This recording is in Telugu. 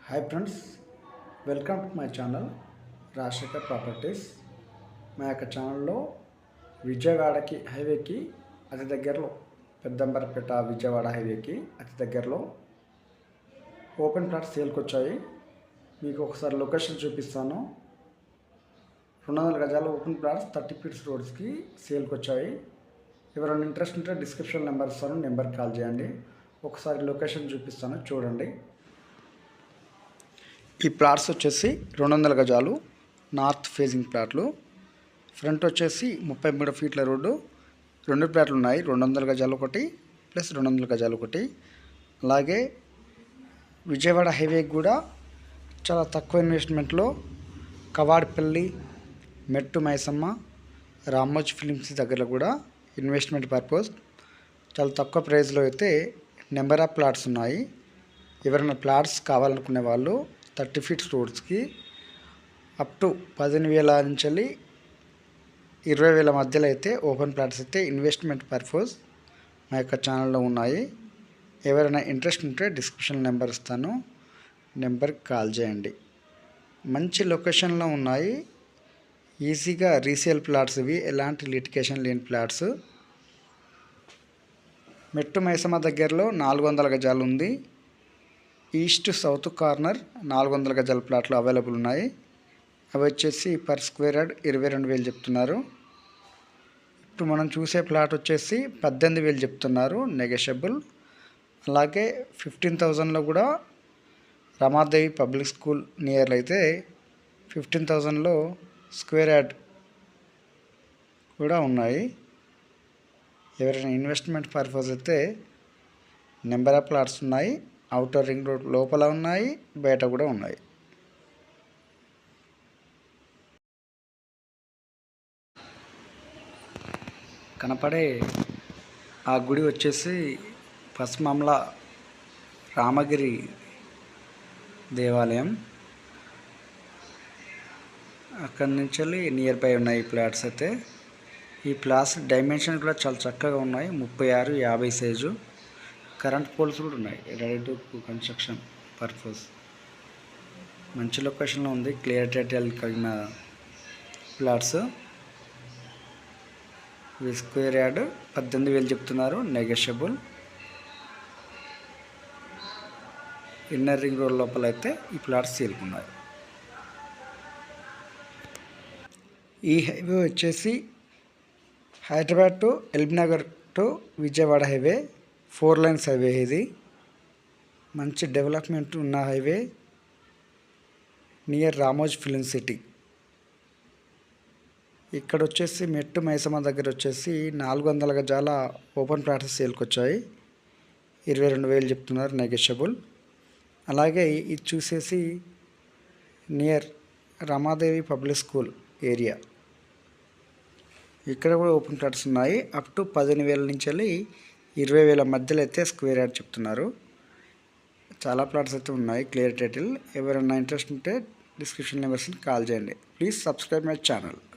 Hi friends, welcome to my channel Rajasekhar properties. మా యొక్క ఛానల్లో విజయవాడకి హైవేకి అతి దగ్గరలో, పెద్దంబరపేట విజయవాడ హైవేకి అతి దగ్గరలో ఓపెన్ ప్లాట్స్ సేల్కి వచ్చాయి. మీకు ఒకసారి లొకేషన్ చూపిస్తాను. 200 గజాల ఓపెన్ ప్లాట్స్ 30 ఫీట్స్ రోడ్స్కి సేల్కి వచ్చాయి. ఎవరైనా ఇంట్రెస్ట్ ఉంటే డిస్క్రిప్షన్ నెంబర్ ఇస్తాను, నెంబర్కి కాల్ చేయండి. ఒకసారి లొకేషన్ చూపిస్తాను, చూడండి. ఈ ప్లాట్స్ వచ్చేసి 200 గజాలు నార్త్ ఫేజింగ్ ప్లాట్లు. ఫ్రంట్ వచ్చేసి 33 ఫీట్ల రోడ్డు. 2 ప్లాట్లు ఉన్నాయి, 200 గజాలు ఒకటి ప్లస్ 200 గజాలు ఒకటి. అలాగే విజయవాడ హైవేకి కూడా చాలా తక్కువ ఇన్వెస్ట్మెంట్లో కవాడిపల్లి, మెట్టు మైసమ్మ, రామోజీ ఫిలిమ్స్ దగ్గరలో కూడా ఇన్వెస్ట్మెంట్ పర్పస్ చాలా తక్కువ ప్రైస్లో అయితే నెంబర్ ఆఫ్ ప్లాట్స్ ఉన్నాయి. ఎవరైనా ప్లాట్స్ కావాలనుకునే వాళ్ళు 30 ఫీట్స్ రోడ్స్కి అప్ టు 15,000 నుంచి 20,000 మధ్యలో అయితే ఓపెన్ ప్లాట్స్ అయితే ఇన్వెస్ట్మెంట్ పర్పస్ మా యొక్క ఛానల్లో ఉన్నాయి. ఎవరైనా ఇంట్రెస్ట్ ఉంటే డిస్క్రిప్షన్ నెంబర్ ఇస్తాను, నెంబర్కి కాల్ చేయండి. మంచి లొకేషన్లో ఉన్నాయి, ఈజీగా రీసేల్ ప్లాట్స్ ఇవి, ఎలాంటి లిటికేషన్ లేని ప్లాట్స్. మెట్టు మైసమ్మ దగ్గరలో 400 గజాలు ఉంది. ఈస్ట్ సౌత్ కార్నర్ 400 గజాల ప్లాట్లు అవైలబుల్ ఉన్నాయి. అవి వచ్చేసి పర్ స్క్వేర్ యార్డ్ 22,000 చెప్తున్నారు. ఇప్పుడు మనం చూసే ప్లాట్ వచ్చేసి 18,000 చెప్తున్నారు, నెగోషియబుల్. అలాగే 15,000లో కూడా రమాదేవి పబ్లిక్ స్కూల్ నియర్లో అయితే 15,000లో స్క్వేర్ యార్డ్ కూడా ఉన్నాయి. ఎవరైనా ఇన్వెస్ట్మెంట్ పర్పస్ అయితే నెంబర్ ఆఫ్ ప్లాట్స్ ఉన్నాయి. అవుటర్ రింగ్ రోడ్ లోపల ఉన్నాయి, బయట కూడా ఉన్నాయి. కనపడే ఆ గుడి వచ్చేసి పశ్చిమల రామగిరి దేవాలయం. అక్కడి నుంచి నియర్ బై ఉన్నాయి ఈ ప్లాట్స్ అయితే. ఈ ప్లాట్స్ డైమెన్షన్ కూడా చాలా చక్కగా ఉన్నాయి, 36, 50 సైజు. కరెంట్ పోల్స్ కూడా ఉన్నాయి, రెడీ టు కన్స్ట్రక్షన్ పర్పస్. మంచి లొకేషన్లో ఉంది, క్లియర్ టైటిల్ కలిగిన ప్లాట్స్. ఈ స్క్వేర్ యార్డ్ 18,000 చెప్తున్నారు, నెగోషియబుల్. ఇన్నర్ రింగ్ రోడ్ లోపల అయితే ఈ ప్లాట్స్ సేల్కున్నాయి. ఈ హైవే వచ్చేసి Hyderabad to LB Nagar to Vijayawada highway 4 lines highway. ఇది మంచి డెవలప్మెంట్ ఉన్న highway, near Ramoji film city. ఇక్కడ వచ్చేసి మెట్టు మైసమ్మ దగ్గర వచ్చేసి 400 గజాల ఓపెన్ ప్లాట్స్ సేల్కి వచ్చాయి. 22,000 చెప్తున్నారు, నెగోషియబుల్. అలాగే ఇది చూసేసి near Ramadevi public school area, ఇక్కడ కూడా ఓపెన్ ప్లాట్స్ ఉన్నాయి. అప్ టు 15,000 నుంచి 20,000 మధ్యలో అయితే స్క్వేర్ యార్డ్ చెప్తున్నారు. చాలా ప్లాట్స్ అయితే ఉన్నాయి, క్లియర్ టైటిల్. ఎవరైనా ఇంట్రెస్ట్ ఉంటే డిస్క్రిప్షన్ నెంబర్స్ని కాల్ చేయండి. Please subscribe my channel.